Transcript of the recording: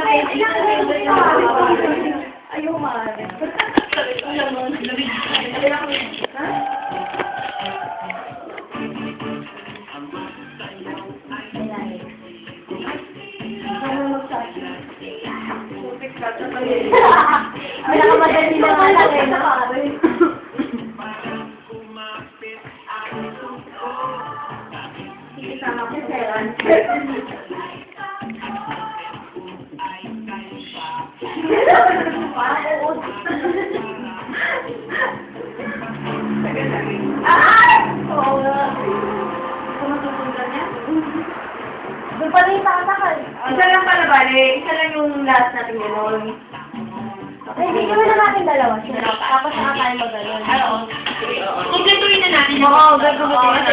Ay, ayaw maaari. Pinakamadali na nga lang eh, no? Isama ko sa oo nga. Sumususundan niya? Doon pala yung tatakal. Isa lang pala bali. Isa lang yung last natin gano'n. Hindi naman na natin dalawa. Tapos saka tayo mag-gano'n. Oo. Kumpletuhin na natin. Oo, gagawin natin.